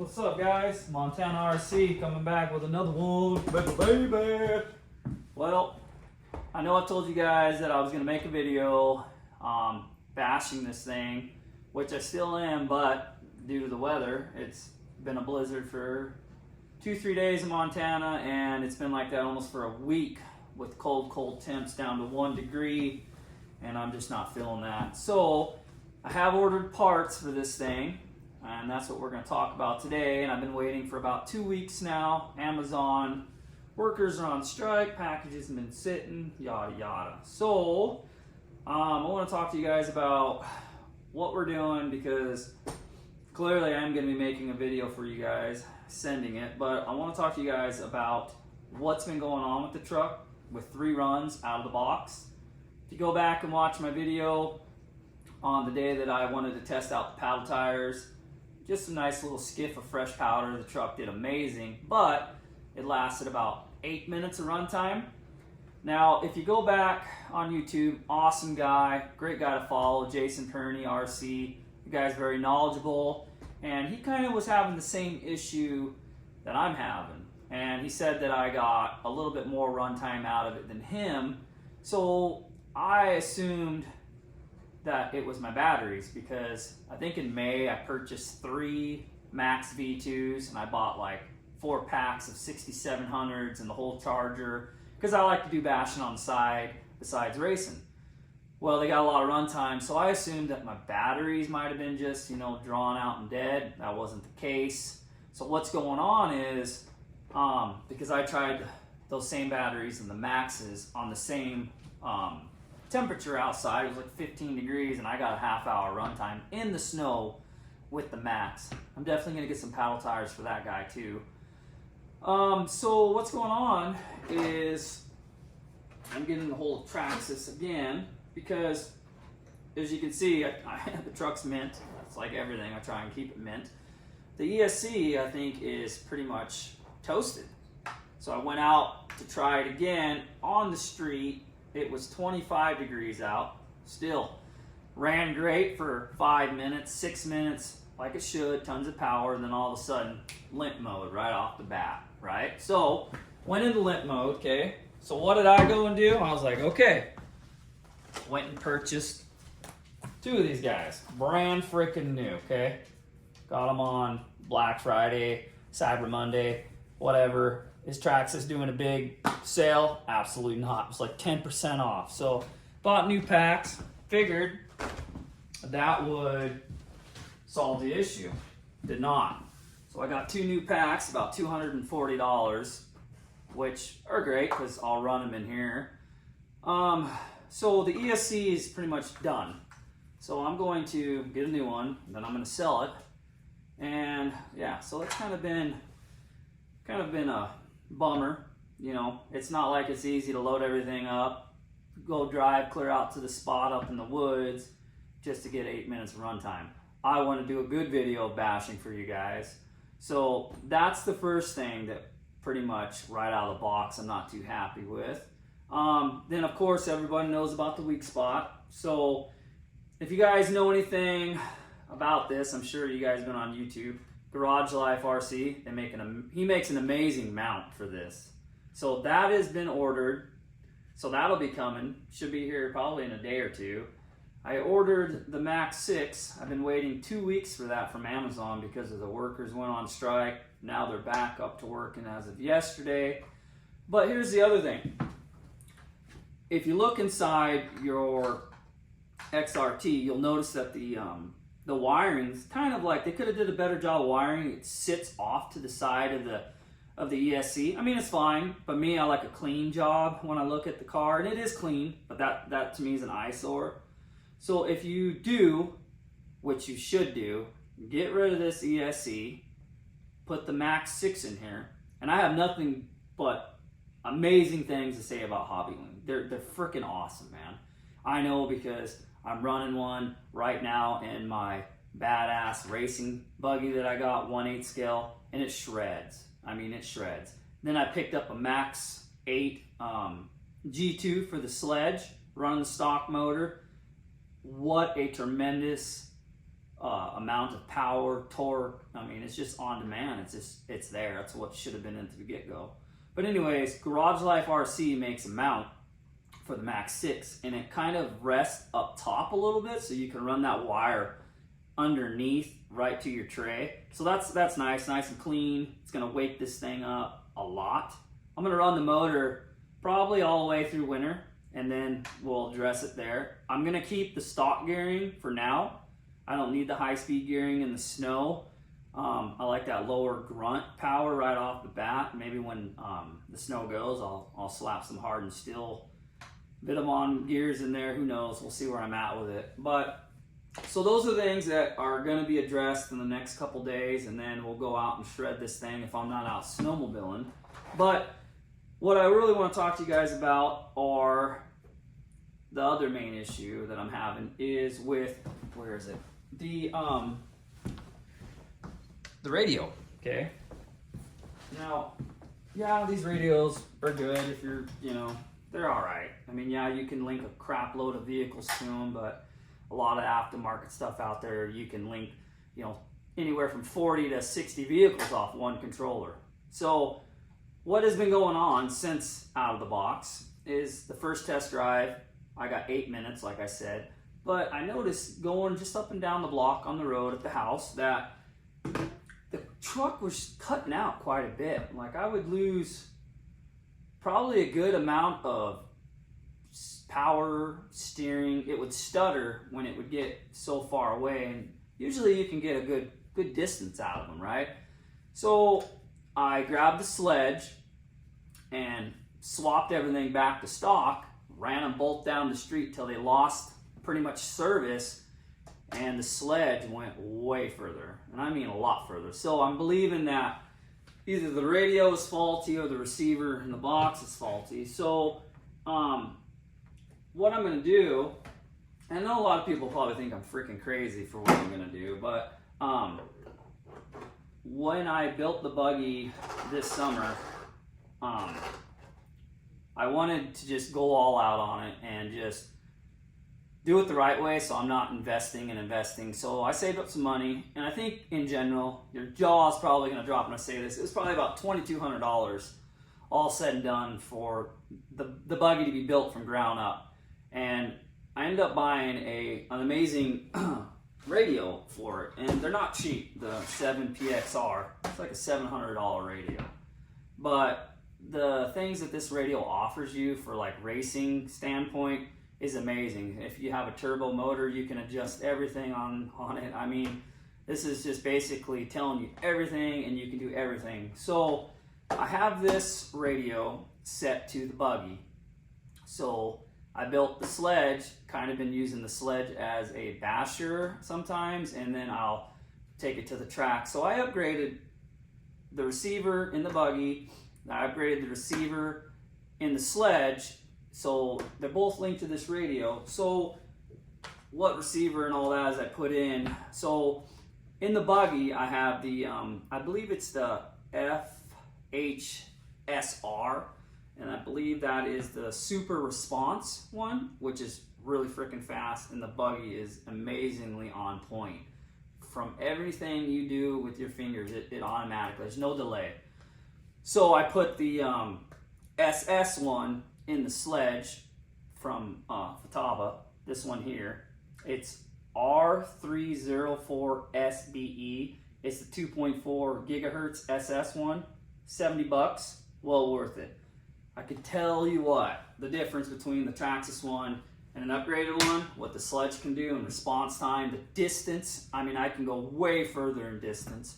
What's up, guys? Montana RC coming back with another one, baby. Well, I know I told you guys that I was gonna make a video bashing this thing, which I still am, but due to the weather, it's been a blizzard for 2-3 days in Montana, and it's been like that almost for a week with cold temps down to 1 degree, and I'm just not feeling that. So I have ordered parts for this thing, and that's what we're going to talk about today. And I've been waiting for about 2 weeks now. Amazon workers are on strike, packages have been sitting, yada yada. So I want to talk to you guys about what we're doing, because clearly I'm going to be making a video for you guys, sending it, but I want to talk to you guys about what's been going on with the truck with 3 runs out of the box. If you go back and watch my video on the day that I wanted to test out the paddle tires, just a nice little skiff of fresh powder. The truck did amazing, but it lasted about 8 minutes of runtime. Now, if you go back on YouTube, awesome guy, great guy to follow, Jason Kearney, RC. The guy's very knowledgeable, and he kind of was having the same issue that I'm having. And he said that I got a little bit more runtime out of it than him. So I assumed that it was my batteries, because I think in May I purchased 3 Max V2s, and I bought like 4 packs of 6700s and the whole charger, because I like to do bashing on the side besides racing. Well, they got a lot of runtime, so I assumed that my batteries might have been just, drawn out and dead. That wasn't the case. So what's going on is, because I tried those same batteries and the Maxes on the same temperature outside, it was like 15 degrees, and I got a half-hour runtime in the snow with the Max. I'm definitely gonna get some paddle tires for that guy too. So what's going on is I'm getting a hold of Traxxas again, because as you can see, the truck's mint. That's like everything, I try and keep it mint. The ESC, I think, is pretty much toasted. So I went out to try it again on the street. It was 25 degrees out. Still ran great for 5 minutes, 6 minutes, like it should, tons of power, and then all of a sudden, limp mode right off the bat, right? So, went into limp mode, okay? So what did I go and do? I was like, okay. Went and purchased 2 of these guys, brand freaking new, okay? Got them on Black Friday, Cyber Monday, whatever. Is Traxxas doing a big sale? Absolutely not. It was like 10% off. So bought new packs, figured that would solve the issue. Did not. So I got 2 new packs, about $240, which are great because I'll run them in here. So the ESC is pretty much done. So I'm going to get a new one, then I'm going to sell it. And yeah, so it's kind of been a bummer. It's not like it's easy to load everything up, go drive clear out to the spot up in the woods just to get 8 minutes of runtime. I want to do a good video of bashing for you guys. So that's the first thing that pretty much right out of the box I'm not too happy with. Then of course everybody knows about the weak spot. So if you guys know anything about this, I'm sure you guys have been on YouTube. Garage Life RC, he makes an amazing mount for this. So that has been ordered. So that'll be coming. Should be here probably in a day or 2. I ordered the Max 6. I've been waiting 2 weeks for that from Amazon because of the workers went on strike. Now they're back up to working as of yesterday. But here's the other thing. If you look inside your XRT, you'll notice that the wiring's kind of like, they could have did a better job of wiring. It sits off to the side of the ESC. I mean, it's fine, but me, I like a clean job when I look at the car, and it is clean, but that to me is an eyesore. So if you do, which you should do, get rid of this ESC, put the Max 6 in here, and I have nothing but amazing things to say about Hobbyland. They're freaking awesome, man. I know, because I'm running one right now in my badass racing buggy that I got, 1/8 scale, and it shreds. I mean, it shreds. Then I picked up a Max 8 G2 for the sledge, running the stock motor. What a tremendous amount of power, torque. I mean, it's just on demand. It's there. That's what should have been into the get-go. But anyways, Garage Life RC makes a mount for the Max 6, and it kind of rests up top a little bit, so you can run that wire underneath right to your tray. So that's nice and clean. It's gonna wake this thing up a lot. I'm gonna run the motor probably all the way through winter, and then we'll address it there. I'm gonna keep the stock gearing for now. I don't need the high-speed gearing in the snow. I like that lower grunt power right off the bat. Maybe when the snow goes, I'll slap some hardened steel Vitamon gears in there. Who knows? We'll see where I'm at with it. But so those are things that are going to be addressed in the next couple days, and then we'll go out and shred this thing if I'm not out snowmobiling. But what I really want to talk to you guys about are the other main issue that I'm having is with, where is it? The radio. Okay. Now, yeah, these radios are good if you're, they're all right. I mean, yeah, you can link a crap load of vehicles to them, but a lot of aftermarket stuff out there, you can link, anywhere from 40 to 60 vehicles off one controller. So what has been going on since out of the box is the first test drive, I got 8 minutes, like I said, but I noticed going just up and down the block on the road at the house that the truck was cutting out quite a bit. Like I would lose probably a good amount of power, steering. It would stutter when it would get so far away, and usually you can get a good distance out of them, right? So I grabbed the sledge and swapped everything back to stock, ran them both down the street till they lost pretty much service, and the sledge went way further, and I mean a lot further. So I'm believing that either the radio is faulty or the receiver in the box is faulty. So what I'm going to do, and I know a lot of people probably think I'm freaking crazy for what I'm going to do, but when I built the buggy this summer, I wanted to just go all out on it and just do it the right way, so I'm not investing. So I saved up some money, and I think in general, your jaw is probably going to drop when I say this. It was probably about $2,200 all said and done for the buggy to be built from ground up. And I ended up buying an amazing radio for it, and they're not cheap, the 7PXR. It's like a $700 radio. But the things that this radio offers you for like racing standpoint is amazing. If you have a turbo motor, you can adjust everything on it. I mean, this is just basically telling you everything, and you can do everything. So I have this radio set to the buggy. So I built the sledge, kind of been using the sledge as a basher sometimes, and then I'll take it to the track. So I upgraded the receiver in the buggy, I upgraded the receiver in the sledge, so they're both linked to this radio. So what receiver and all that is I put in? So in the buggy, I have the, I believe it's the FHSR, and I believe that is the super response one, which is really freaking fast, and the buggy is amazingly on point. From everything you do with your fingers, it automatically, there's no delay. So I put the SS one in the sledge from Futaba, this one here. It's R304SBE. It's the 2.4 gigahertz SS one, $70, well worth it. I could tell you what, the difference between the Traxxas one and an upgraded one, what the sledge can do in response time, the distance. I mean, I can go way further in distance.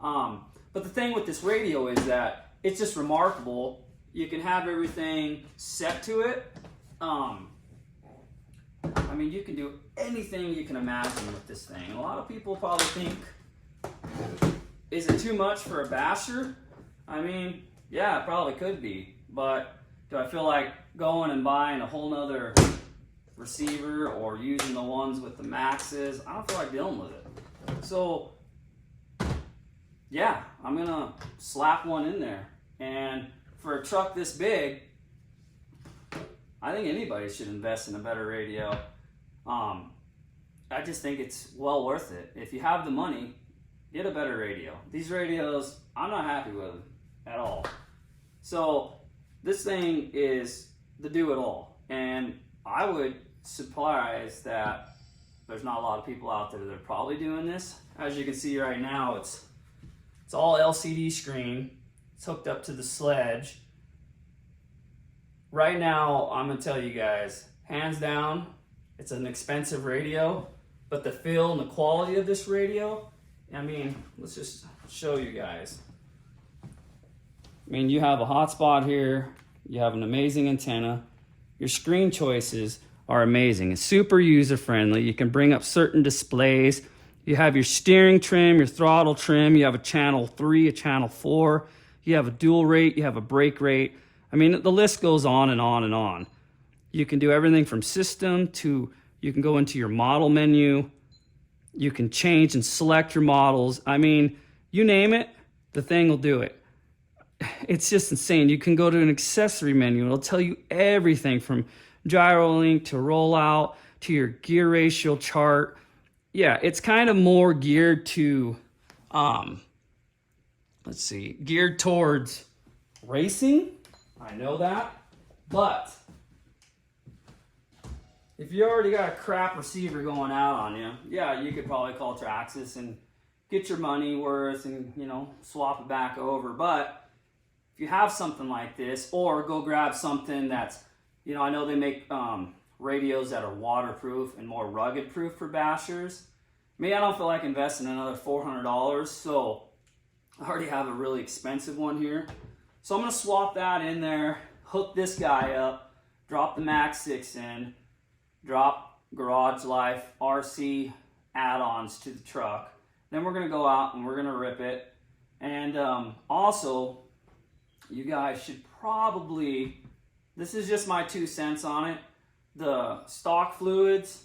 But the thing with this radio is that it's just remarkable. You can have everything set to it. I mean, you can do anything you can imagine with this thing. A lot of people probably think, is it too much for a basher? I mean, yeah, it probably could be. But do I feel like going and buying a whole nother receiver or using the ones with the maxes? I don't feel like dealing with it. So yeah, I'm gonna slap one in there. And for a truck this big, I think anybody should invest in a better radio. I just think it's well worth it. If you have the money, get a better radio. These radios, I'm not happy with them at all. So this thing is the do-it-all. And I would surprise that there's not a lot of people out there that are probably doing this. As you can see right now, it's all LCD screen. It's hooked up to the sledge. Right now, I'm gonna tell you guys, hands down, it's an expensive radio, but the feel and the quality of this radio, I mean, let's just show you guys. I mean, you have a hotspot here, you have an amazing antenna, your screen choices are amazing. It's super user-friendly. You can bring up certain displays. You have your steering trim, your throttle trim, you have a channel 3, a channel 4, you have a dual rate, you have a brake rate. I mean, the list goes on and on and on. You can do everything from system to, you can go into your model menu, you can change and select your models. I mean, you name it, the thing will do it. It's just insane. You can go to an accessory menu, it'll tell you everything from gyro link to rollout to your gear ratio chart. Yeah, it's kind of more geared to, geared towards racing. I know that, but if you already got a crap receiver going out on you, yeah, you could probably call Traxxas and get your money worth and, you know, swap it back over. But if you have something like this, or go grab something that's, you know, I know they make radios that are waterproof and more rugged proof for bashers. Me, I don't feel like investing another $400, so I already have a really expensive one here. So I'm gonna swap that in there, hook this guy up, drop the Max 6 in, drop Garage Life RC add-ons to the truck. Then we're gonna go out and we're gonna rip it. And also, you guys should probably, this is just my 2 cents on it, the stock fluids,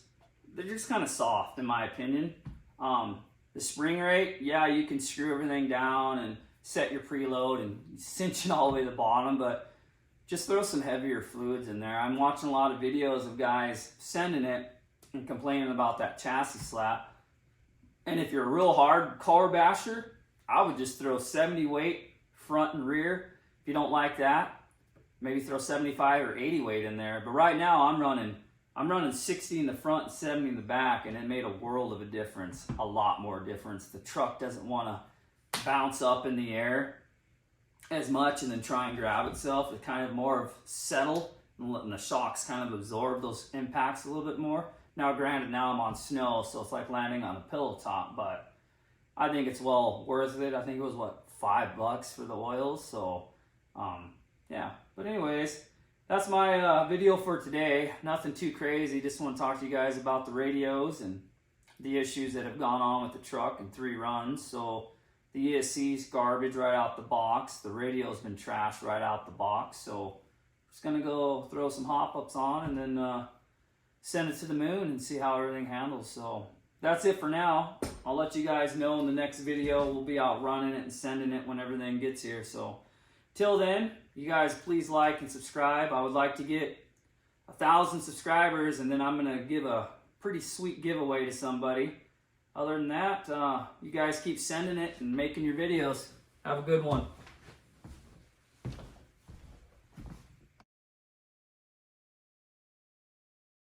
they're just kind of soft in my opinion. The spring rate, yeah, you can screw everything down and set your preload and cinch it all the way to the bottom, but just throw some heavier fluids in there. I'm watching a lot of videos of guys sending it and complaining about that chassis slap. And if you're a real hardcore basher, I would just throw 70 weight front and rear. If you don't like that, maybe throw 75 or 80 weight in there. But right now I'm running 60 in the front and 70 in the back, and it made a world of a difference, a lot more difference. The truck doesn't want to bounce up in the air as much and then try and grab itself. It kind of more of settle and letting the shocks kind of absorb those impacts a little bit more. Now granted, now I'm on snow, so it's like landing on a pillow top, but I think it's well worth it. I think it was what, $5 for the oils, so yeah. But anyways, that's my video for today. Nothing too crazy. Just want to talk to you guys about the radios and the issues that have gone on with the truck in 3 runs. So the ESC's garbage right out the box. The radio's been trashed right out the box. So just gonna go throw some hop-ups on and then send it to the moon and see how everything handles. So that's it for now. I'll let you guys know in the next video. We'll be out running it and sending it when everything gets here. So till then, you guys please like and subscribe. I would like to get 1,000 subscribers, and then I'm gonna give a pretty sweet giveaway to somebody. Other than that, you guys keep sending it and making your videos. Have a good one.